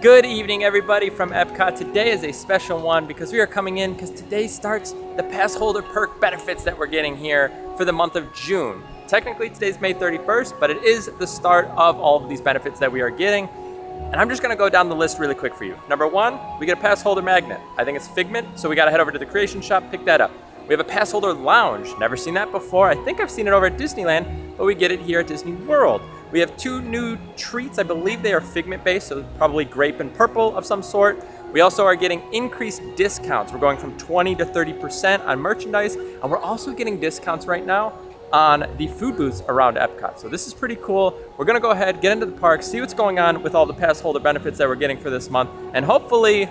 Good evening, everybody from EPCOT. Today is a special one because we are coming in because today starts the pass holder perk benefits that we're getting here for the month of June. Technically, today's May 31st, but it is the start of all of these benefits that we are getting. And I'm just gonna go down the list really quick for you. Number one, we get a pass holder magnet. I think it's Figment, so we gotta head over to the creation shop, pick that up. We have a Passholder Lounge. Never seen that before. I think I've seen it over at Disneyland, but we get it here at Disney World. We have two new treats. I believe they are Figment based, so probably grape and purple of some sort. We also are getting increased discounts. We're going from 20 to 30% on merchandise, and we're also getting discounts right now on the food booths around EPCOT. So this is pretty cool. We're gonna go ahead, get into the park, see what's going on with all the pass holder benefits that we're getting for this month, and hopefully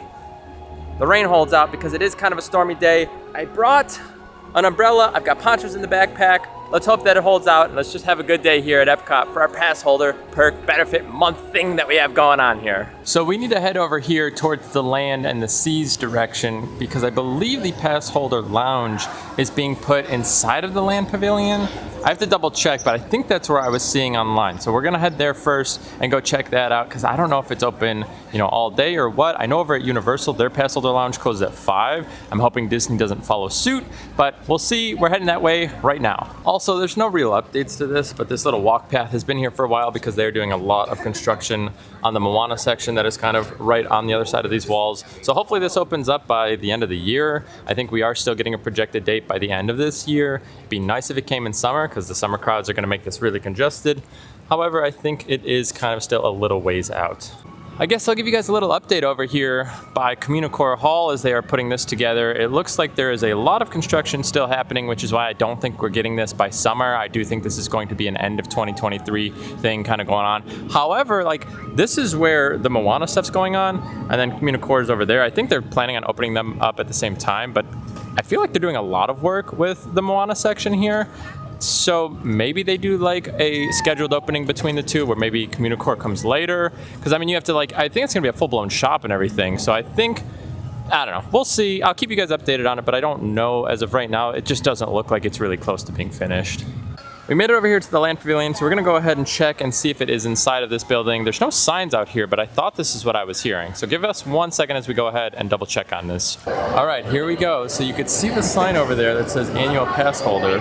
the rain holds out because it is kind of a stormy day. I brought an umbrella, I've got ponchos in the backpack. Let's hope that it holds out, and let's just have a good day here at EPCOT for our pass holder perk benefit month thing that we have going on here. So we need to head over here towards the land and the seas direction because I believe the pass holder lounge is being put inside of the Land Pavilion. I have to double check, but I think that's where I was seeing online. So we're gonna head there first and go check that out because I don't know if it's open, all day or what. I know over at Universal, their Passholder Lounge closes at 5. I'm hoping Disney doesn't follow suit, but we'll see. We're heading that way right now. Also, there's no real updates to this, but this little walk path has been here for a while because they're doing a lot of construction on the Moana section that is kind of right on the other side of these walls. So hopefully this opens up by the end of the year. I think we are still getting a projected date by the end of this year. It'd be nice if it came in summer because the summer crowds are going to make this really congested. However, I think it is kind of still a little ways out. I guess I'll give you guys a little update over here by Communicore Hall as they are putting this together. It looks like there is a lot of construction still happening, which is why I don't think we're getting this by summer. I do think this is going to be an end of 2023 thing kind of going on. However, this is where the Moana stuff's going on, and then Communicore is over there. I think they're planning on opening them up at the same time, but I feel like they're doing a lot of work with the Moana section here. So maybe they do a scheduled opening between the two where maybe Communicore comes later. Because you have to I think it's going to be a full-blown shop and everything. So I don't know. We'll see. I'll keep you guys updated on it, but I don't know as of right now. It just doesn't look like it's really close to being finished. We made it over here to the Land Pavilion, so we're gonna go ahead and check and see if it is inside of this building. There's no signs out here, but I thought this is what I was hearing. So give us 1 second as we go ahead and double check on this. All right, here we go. So you could see the sign over there that says Annual Pass Holder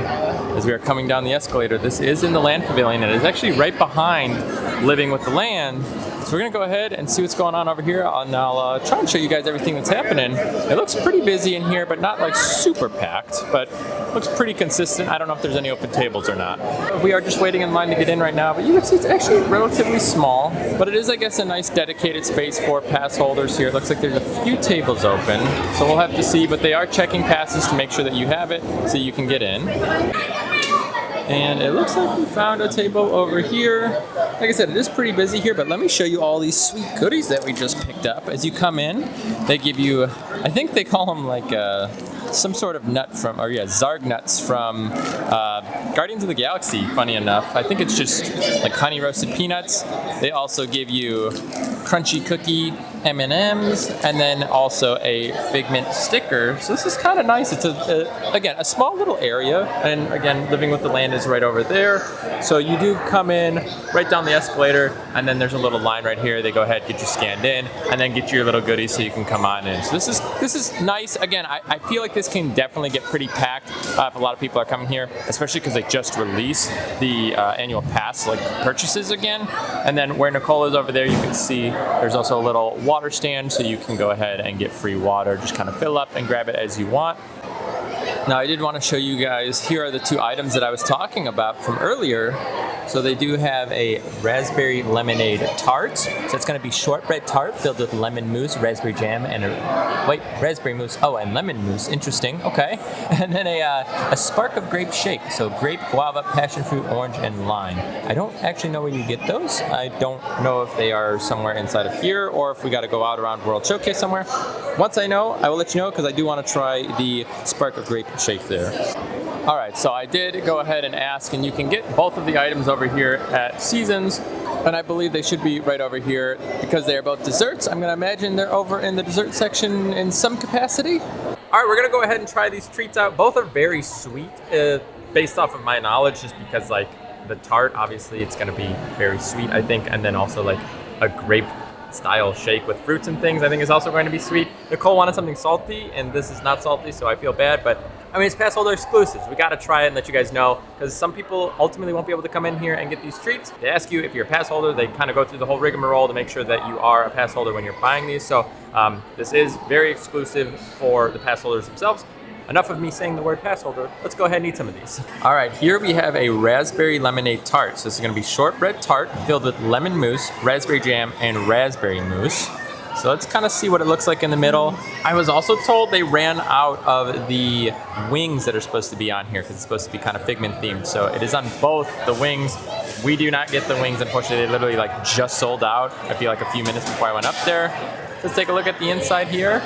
as we are coming down the escalator. This is in the Land Pavilion, and it is actually right behind Living with the Land. So we're gonna go ahead and see what's going on over here, and I'll try and show you guys everything that's happening. It looks pretty busy in here, but not super packed, but looks pretty consistent. I don't know if there's any open tables or not. We are just waiting in line to get in right now, but you can see it's actually relatively small, but it is, I guess, a nice dedicated space for pass holders here. It looks like there's a few tables open, so we'll have to see, but they are checking passes to make sure that you have it so you can get in. And it looks like we found a table over here. Like I said, it is pretty busy here, but let me show you all these sweet goodies that we just picked up. As you come in, they give you, I think they call them some sort of nut from, Zarg nuts from Guardians of the Galaxy, funny enough. I think it's just honey roasted peanuts. They also give you crunchy cookie M&Ms, and then also a Figment sticker. So this is kind of nice. It's again, a small little area, and again, Living with the Land is right over there. So you do come in right down the escalator, and then there's a little line right here. They go ahead, get you scanned in, and then get you your little goodies so you can come on in. So this is nice. Again, I feel like this can definitely get pretty packed if a lot of people are coming here, especially because they just released the annual pass purchases again. And then where Nicole is over there, you can see there's also a little water stand, so you can go ahead and get free water. Just kind of fill up and grab it as you want. Now I did want to show you guys, here are the two items that I was talking about from earlier. So they do have a raspberry lemonade tart. So it's going to be shortbread tart filled with lemon mousse, raspberry jam, and raspberry mousse. Oh, and lemon mousse. Interesting. Okay. And then a spark of grape shake. So grape, guava, passion fruit, orange, and lime. I don't actually know where you get those. I don't know if they are somewhere inside of here or if we got to go out around World Showcase somewhere. Once I know, I will let you know because I do want to try the spark of grape shake there. All right, so I did go ahead and ask, and you can get both of the items over here at Seasons, and I believe they should be right over here because they are both desserts. I'm gonna imagine they're over in the dessert section in some capacity. All right, we're gonna go ahead and try these treats out. Both are very sweet, based off of my knowledge, just because the tart, obviously it's gonna be very sweet, I think, and then also a grape style shake with fruits and things I think is also going to be sweet. Nicole wanted something salty, and this is not salty, so I feel bad, but I mean, it's Passholder exclusives. We gotta try it and let you guys know, because some people ultimately won't be able to come in here and get these treats. They ask you if you're a pass holder. They kind of go through the whole rigmarole to make sure that you are a pass holder when you're buying these. So this is very exclusive for the pass holders themselves. Enough of me saying the word pass holder. Let's go ahead and eat some of these. All right, here we have a raspberry lemonade tart. So this is gonna be shortbread tart filled with lemon mousse, raspberry jam, and raspberry mousse. So let's kind of see what it looks like in the middle. I was also told they ran out of the wings that are supposed to be on here because it's supposed to be kind of Figment themed. So it is on both the wings. We do not get the wings, unfortunately. They literally like just sold out, I feel like a few minutes before I went up there. Let's take a look at the inside here.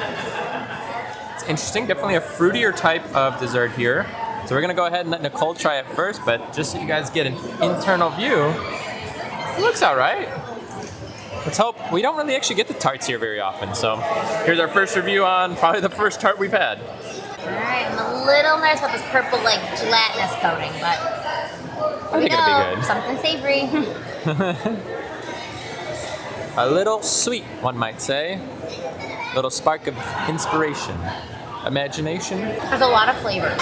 It's interesting, definitely a fruitier type of dessert here. So we're gonna go ahead and let Nicole try it first, but just so you guys get an internal view, it looks all right. Let's hope. We don't really actually get the tarts here very often, so here's our first review on probably the first tart we've had. All right, I'm a little nervous about this purple like gelatinous coating, but I think it'll be good. Something savory. A little sweet, one might say. A little spark of inspiration, imagination. There's a lot of flavors.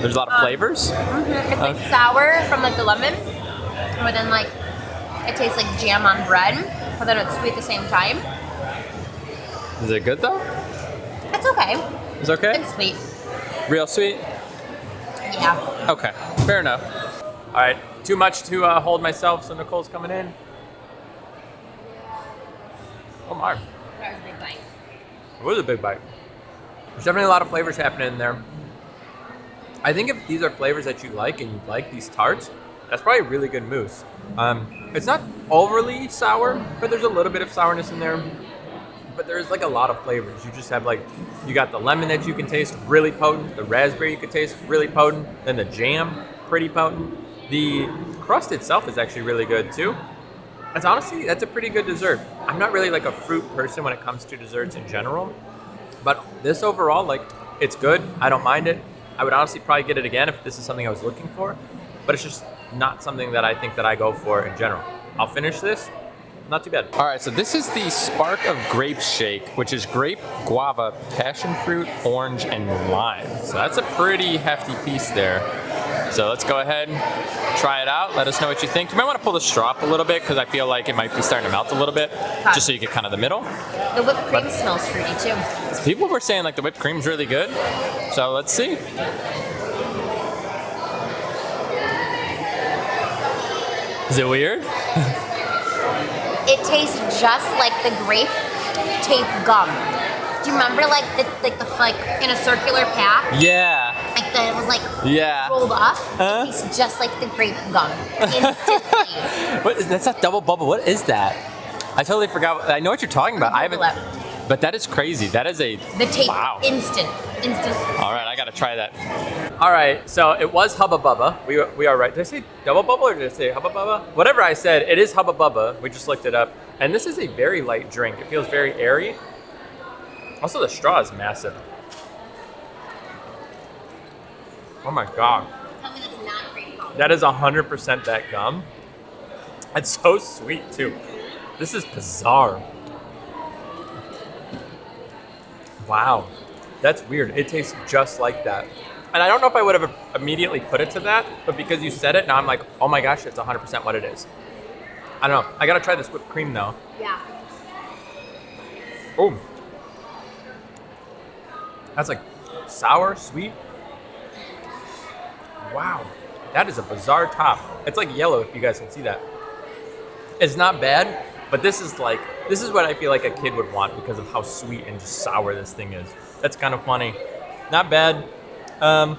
There's a lot of flavors? Mm-hmm. It's like sour from like the lemon, but then like it tastes like jam on bread, but then it's sweet at the same time. Is it good though? It's okay. It's okay? It's sweet. Real sweet? Yeah. Okay, fair enough. All right, too much to hold myself, so Nicole's coming in. Oh my. That was a big bite. It was a big bite. There's definitely a lot of flavors happening in there. I think if these are flavors that you like and you like these tarts, that's probably really good mousse. It's not overly sour, but there's a little bit of sourness in there. But there's like a lot of flavors. You just have like, you got the lemon that you can taste, really potent. The raspberry you can taste, really potent. Then the jam, pretty potent. The crust itself is actually really good too. That's honestly, that's a pretty good dessert. I'm not really like a fruit person when it comes to desserts in general. But this overall, like, it's good. I don't mind it. I would honestly probably get it again if this is something I was looking for. But it's just not something that I think that I go for in general. I'll finish this. Not too bad. All right, so this is the Spark of Grape Shake, which is grape, guava, passion fruit, orange, and lime. So that's a pretty hefty piece there. So let's go ahead and try it out. Let us know what you think. You might want to pull the straw up a little bit because I feel like it might be starting to melt a little bit, just so you get kind of the middle. The whipped cream smells fruity too. People were saying like the whipped cream's really good. So let's see. Is it weird? It tastes just like the grape tape gum. Do you remember like in a circular pack? Yeah. Like it was like yeah. rolled up. It tastes just like the grape gum instantly. What is that's not double bubble? What is that? I totally forgot. I know what you're talking about. I haven't. But that is crazy. That is a the tape. Wow. Instant. All right, I gotta try that. All right, so it was Hubba Bubba. We are right. Did I say double bubble or did I say Hubba Bubba? Whatever I said, it is Hubba Bubba. We just looked it up, and this is a very light drink. It feels very airy. Also, the straw is massive. Oh my god. Tell me that's not grape gum. That is 100% that gum. It's so sweet too. This is bizarre. Wow, that's weird. It tastes just like that. And I don't know if I would have immediately put it to that, but because you said it, now I'm like, oh my gosh, it's 100% what it is. I don't know. I gotta try this whipped cream though. Yeah. Oh. That's like sour, sweet. Wow, that is a bizarre top. It's like yellow if you guys can see that. It's not bad, but this is what I feel like a kid would want because of how sweet and just sour this thing is. That's kind of funny. Not bad.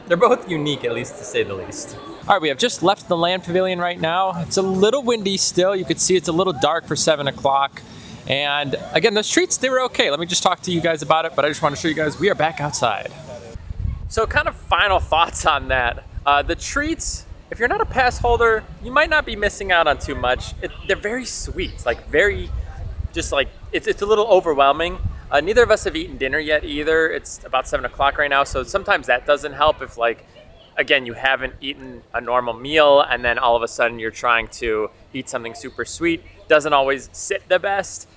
They're both unique, at least to say the least. All right, we have just left the Land Pavilion right now. It's a little windy still. You can see it's a little dark for 7 o'clock. And again, those treats, they were okay. Let me just talk to you guys about it, but I just want to show you guys we are back outside. So kind of final thoughts on that. The treats, if you're not a pass holder, you might not be missing out on too much. They're very sweet, like very, just like, it's a little overwhelming. Neither of us have eaten dinner yet either. It's about 7 o'clock right now, so sometimes that doesn't help if like, again, you haven't eaten a normal meal and then all of a sudden you're trying to eat something super sweet. Doesn't always sit the best.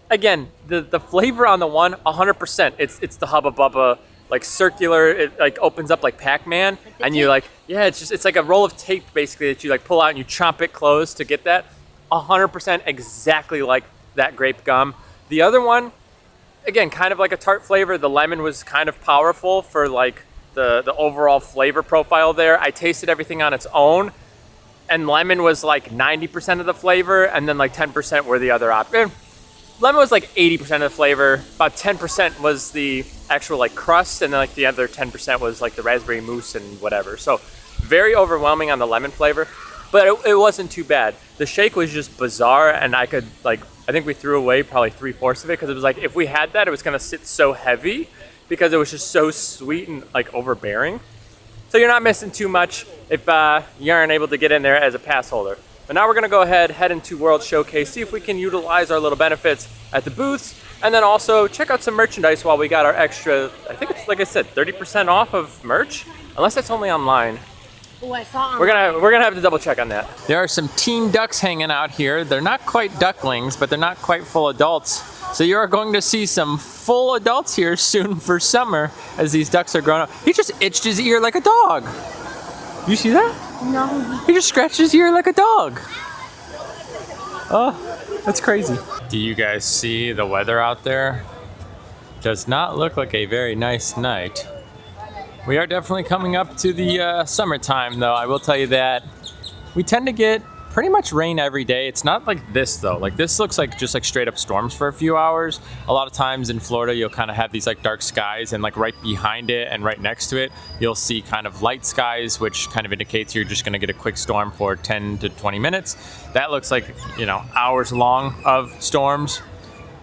Again, the flavor on the one, 100%. It's the Hubba Bubba, like circular. It like opens up like Pac-Man, and you like, yeah, it's like a roll of tape basically that you like pull out and you chomp it closed to get that. 100% exactly like that grape gum. The other one, again, kind of like a tart flavor. The lemon was kind of powerful for like the overall flavor profile there. I tasted everything on its own, and lemon was like 90% of the flavor, and then like 10% were the other option. Lemon was like 80% of the flavor. About 10% was the actual like crust, and then like the other 10% was like the raspberry mousse and whatever. So very overwhelming on the lemon flavor, but it wasn't too bad. The shake was just bizarre, and I think we threw away probably 3/4 of it because it was like, if we had that, it was gonna sit so heavy because it was just so sweet and like overbearing. So you're not missing too much if you aren't able to get in there as a pass holder. But now we're gonna go ahead into World Showcase, see if we can utilize our little benefits at the booths, and then also check out some merchandise while we got our extra, I think it's, like I said, 30% off of merch, unless that's only online. Oh, I saw We're gonna have to double check on that. There are some teen ducks hanging out here. They're not quite ducklings, but they're not quite full adults. So you are going to see some full adults here soon for summer as these ducks are growing up. He just itched his ear like a dog. You see that? No. He just scratched his ear like a dog. Oh, that's crazy. Do you guys see the weather out there? Does not look like a very nice night. We are definitely coming up to the summertime though, I will tell you that. We tend to get pretty much rain every day. It's not like this though. Like this looks like just like straight up storms for a few hours. A lot of times in Florida, you'll kind of have these like dark skies, and like right behind it and right next to it, you'll see kind of light skies, which kind of indicates you're just gonna get a quick storm for 10 to 20 minutes. That looks like, you know, hours long of storms.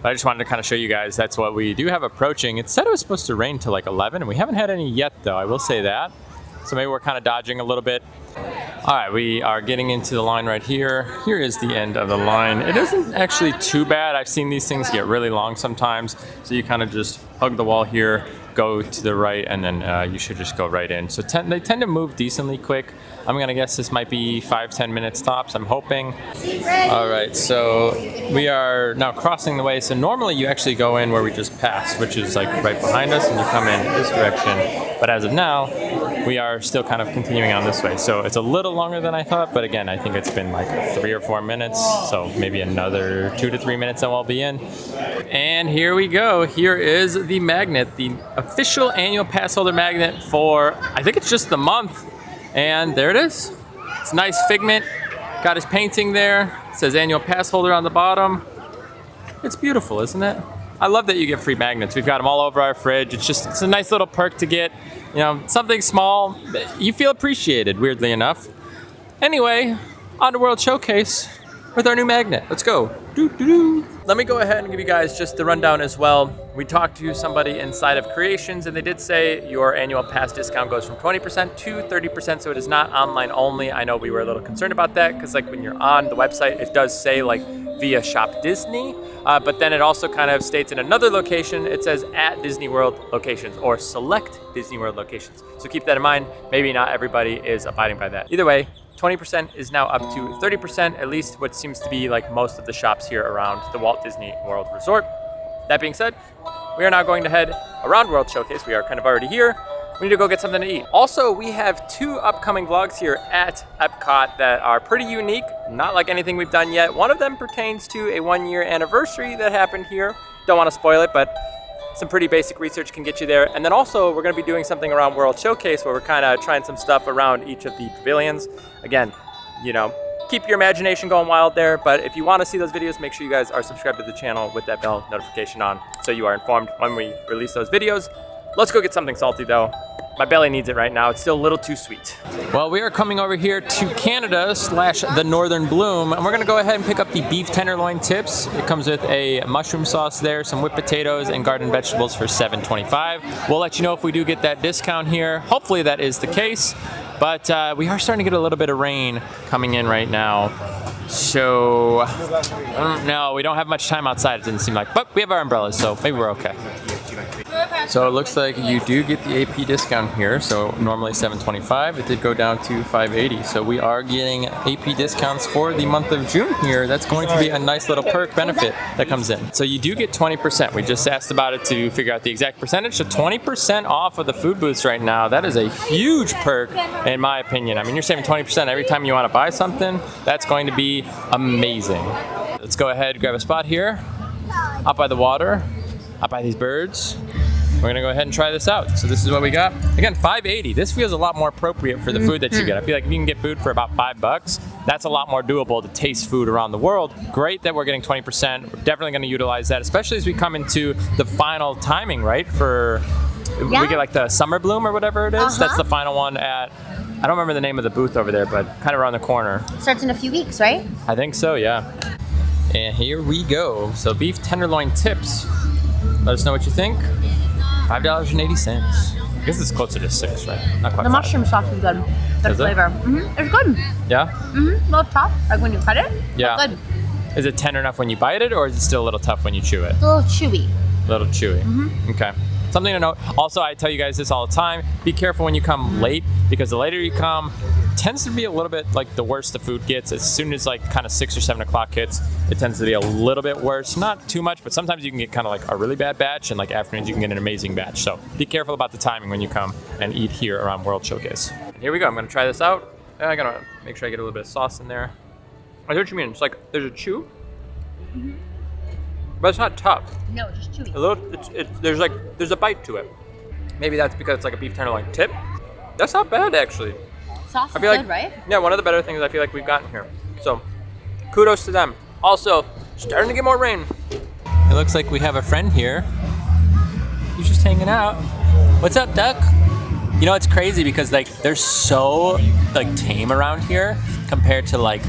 But I just wanted to kind of show you guys that's what we do have approaching. It said it was supposed to rain till like 11, and we haven't had any yet though, I will say that. So maybe we're kind of dodging a little bit. All right, we are getting into the line right here. Here is the end of the line. It isn't actually too bad. I've seen these things get really long sometimes. So you kind of just hug the wall here, go to the right, and then you should just go right in. So they tend to move decently quick. I'm gonna guess this might be 5-10 minutes tops, I'm hoping. All right, so we are now crossing the way. So normally you actually go in where we just passed, which is like right behind us, and you come in this direction. But as of now, we are still kind of continuing on this way. So it's a little longer than I thought, but again, I think it's been like 3 or 4 minutes. So maybe another 2 to 3 minutes and we'll be in. And here we go. Here is the magnet, the official annual pass holder magnet for, I think it's just the month. And there it is. It's nice Figment. Got his painting there. It says annual pass holder on the bottom. It's beautiful, isn't it? I love that you get free magnets. We've got them all over our fridge. It's a nice little perk to get. You know, something small. You feel appreciated, weirdly enough. Anyway, on to World Showcase with our new magnet. Let's go. Doo-doo-doo. Let me go ahead and give you guys just the rundown as well. We talked to somebody inside of Creations, and they did say your annual pass discount goes from 20% to 30%, so it is not online only. I know we were a little concerned about that because like when you're on the website, it does say like via Shop Disney, but then it also kind of states in another location, it says at Disney World locations or select Disney World locations. So keep that in mind. Maybe not everybody is abiding by that. Either way, 20% is now up to 30%, at least what seems to be like most of the shops here around the Walt Disney World Resort. That being said, we are now going to head around World Showcase. We are kind of already here. We need to go get something to eat. Also, we have 2 upcoming vlogs here at EPCOT that are pretty unique, not like anything we've done yet. One of them pertains to a 1-year anniversary that happened here. Don't want to spoil it, but some pretty basic research can get you there. And then also, we're going to be doing something around World Showcase where we're kind of trying some stuff around each of the pavilions. Again, you know, keep your imagination going wild there, but if you want to see those videos, make sure you guys are subscribed to the channel with that bell notification on so you are informed when we release those videos. Let's go get something salty though. My belly needs it right now. It's still a little too sweet. Well, we are coming over here to Canada / the Northern Bloom, and we're gonna go ahead and pick up the beef tenderloin tips. It comes with a mushroom sauce there, some whipped potatoes, and garden vegetables for $7.25. We'll let you know if we do get that discount here. Hopefully that is the case, but we are starting to get a little bit of rain coming in right now. So, I don't know, we don't have much time outside, it didn't seem like, but we have our umbrellas, so maybe we're okay. So it looks like you do get the AP discount here. So normally $7.25, it did go down to $5.80. So we are getting AP discounts for the month of June here. That's going to be a nice little perk benefit that comes in. So you do get 20%. We just asked about it to figure out the exact percentage. So 20% off of the food booths right now. That is a huge perk in my opinion. I mean, you're saving 20% every time you want to buy something. That's going to be amazing. Let's go ahead, grab a spot here, out by the water, out by these birds. We're gonna go ahead and try this out. So this is what we got. Again, $5.80. This feels a lot more appropriate for the food that you get. I feel like if you can get food for about $5, that's a lot more doable to taste food around the world. Great that we're getting 20%. We're definitely gonna utilize that, especially as we come into the final timing, right? We get like the summer bloom or whatever it is. That's the final one at, I don't remember the name of the booth over there, but kind of around the corner. Starts in a few weeks, right? I think so, yeah. And here we go. So beef tenderloin tips. Let us know what you think. $5.80. I guess it's closer to $6, right? Not quite. The mushroom sauce is good. Good flavor. It's good. Yeah? A little tough, like when you cut it. Yeah. Good. Is it tender enough when you bite it, or is it still a little tough when you chew it? It's a little chewy. A little chewy. Okay. Something to note. Also, I tell you guys this all the time. Be careful when you come late, because the later you come, tends to be a little bit like the worse the food gets. As soon as like kind of 6 or 7 o'clock hits, it tends to be a little bit worse. Not too much, but sometimes you can get kind of like a really bad batch, and like afternoons you can get an amazing batch. So be careful about the timing when you come and eat here around World Showcase. Here we go. I'm gonna try this out. I gotta make sure I get a little bit of sauce in there. I know what you mean. It's like there's a chew, but it's not tough. No, it's just chewy. A little. There's a bite to it. Maybe that's because it's like a beef tenderloin tip. That's not bad actually. Sauce is good, right? Yeah, one of the better things I feel like we've gotten here. So, kudos to them. Also, starting to get more rain. It looks like we have a friend here. He's just hanging out. What's up, duck? You know, it's crazy because like they're so like tame around here compared to like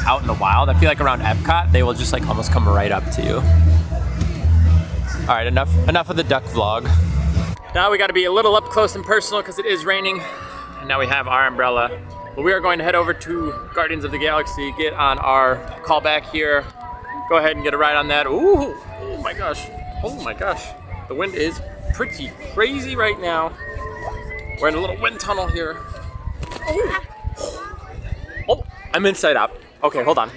out in the wild. I feel like around EPCOT, they will just like almost come right up to you. All right, enough of the duck vlog. Now we got to be a little up close and personal because it is raining. And now we have our umbrella. But we are going to head over to Guardians of the Galaxy, get on our callback here, go ahead and get a ride on that. Ooh, oh my gosh. Oh my gosh. The wind is pretty crazy right now. We're in a little wind tunnel here. Oh, I'm inside out. Okay, hold on.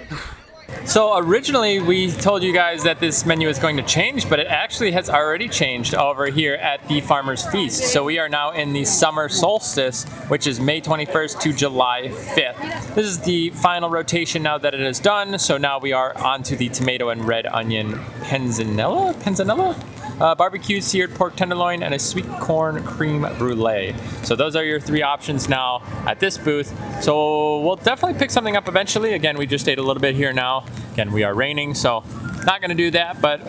So originally we told you guys that this menu is going to change, but it actually has already changed over here at the Farmer's Feast. So we are now in the summer solstice, which is May 21st to July 5th. This is the final rotation now that it is done. So now we are on to the tomato and red onion panzanella? Barbecue seared pork tenderloin, and a sweet corn cream brulee. So those are your 3 options now at this booth. So we'll definitely pick something up eventually. Again, we just ate a little bit here now. Again, we are raining, so not gonna do that, but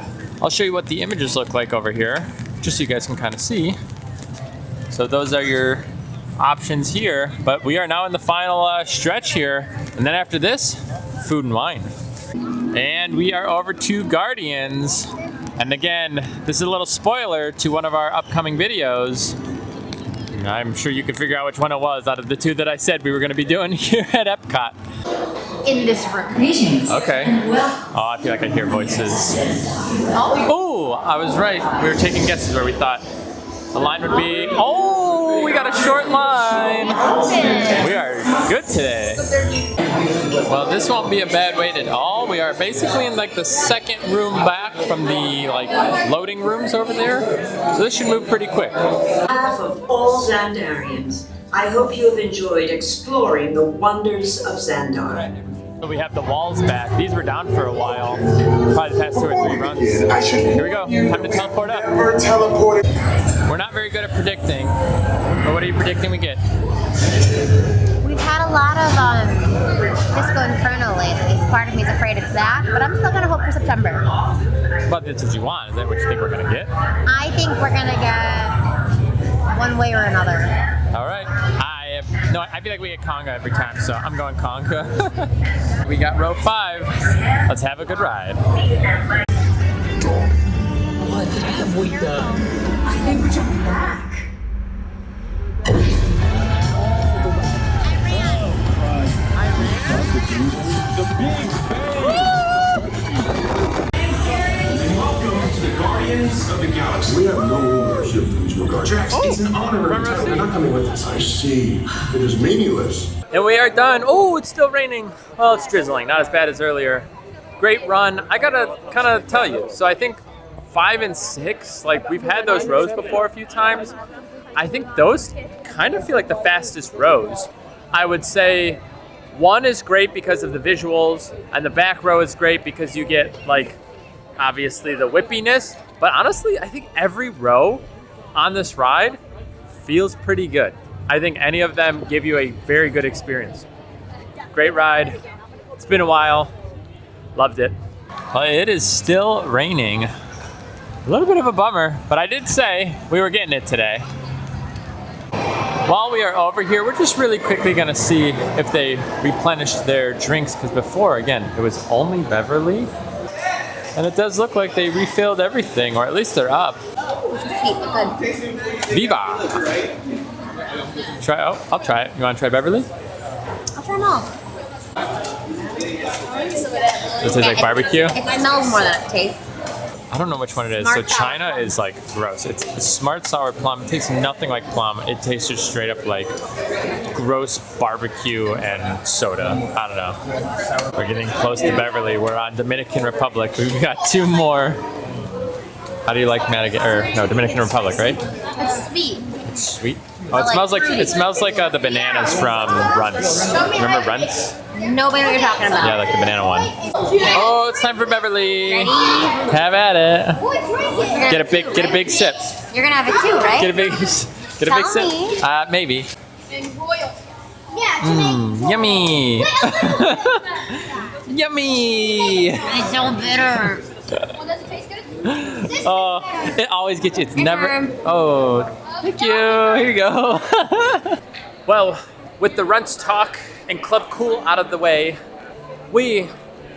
I'll show you what the images look like over here, just so you guys can kind of see. So those are your options here, but we are now in the final stretch here. And then after this, food and wine. And we are over to Guardians. And again, this is a little spoiler to one of our upcoming videos. I'm sure you can figure out which one it was out of the 2 that I said we were going to be doing here at EPCOT. In this room. Okay. Oh, I feel like I hear voices. Oh, I was right. We were taking guesses where we thought the line would be. Oh, we got a short line. We are good today. Well, this won't be a bad wait at all. We are basically in like the second room back from the like loading rooms over there. So this should move pretty quick. On behalf of all Xandarians, I hope you have enjoyed exploring the wonders of Xandar. So we have the walls back. These were down for a while. Probably the past 2 or 3 runs. Here we go. Time to teleport up. We're not very good at predicting, but what are you predicting we get? We've had a lot of Disco Inferno lately. Part of me is afraid it's that, but I'm still gonna hope for September. But that's what you want. Is that what you think we're gonna get? I think we're gonna get one way or another. All right. I feel like we get Conga every time, so I'm going Conga. We got row 5. Let's have a good ride. What have we done? I think we should be back. The Big Bang! Welcome to the Guardians Guardians of the Galaxy. We have no ownership for these new guards. Drax, it's an honor. They're not coming with us. I see. It is meaningless. And we are done. Oh, it's still raining. Well, it's drizzling, not as bad as earlier. Great run. I gotta kind of tell you. So I think 5 and 6, like we've had those rows before a few times. I think those kind of feel like the fastest rows. I would say 1 is great because of the visuals, and the back row is great because you get like obviously the whippiness. But honestly, I think every row on this ride feels pretty good. I think any of them give you a very good experience. Great ride. It's been a while. Loved it. Well, it is still raining. A little bit of a bummer, but I did say we were getting it today. While we are over here, we're just really quickly gonna see if they replenished their drinks, because before, again, it was only Beverly. And it does look like they refilled everything, or at least they're up. This is sweet, but good. Viva! Try, oh, I'll try it. You wanna try Beverly? I'll try them all. It tastes like barbecue? It smells more than it tastes. I don't know which one it is. Smart So China is like gross. It's a smart sour plum. It tastes nothing like plum. It tastes just straight up like gross barbecue and soda. I don't know. We're getting close to Beverly. We're on Dominican Republic. We've got 2 more. How do you like Madagascar? Or no, Dominican Republic, right? It's sweet. It's sweet. Oh, it smells like the bananas from Runts. Remember Runts? Nobody know what you're talking about. Yeah, like the banana one. Oh, it's time for Beverly. Ready? Have at it. Get a big sip. You're gonna have it too, right? Get a big Tell sip. me. Maybe. Yeah, Yummy. Yummy. it's so bitter. Oh, it always gets you. It's never. Oh, thank you. Here you go. Well, with the Runts talk and Club Cool out of the way, we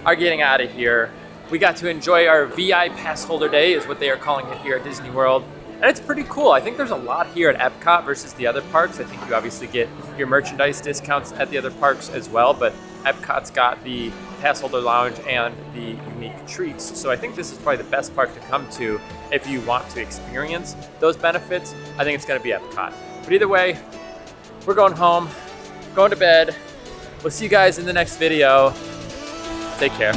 are getting out of here. We got to enjoy our V.I.Passholder Day, is what they are calling it here at Disney World. And it's pretty cool. I think there's a lot here at Epcot versus the other parks. I think you obviously get your merchandise discounts at the other parks as well, but Epcot's got the Passholder Lounge and the unique treats. So I think this is probably the best park to come to if you want to experience those benefits. I think it's gonna be Epcot. But either way, we're going home, going to bed. We'll see you guys in the next video. Take care.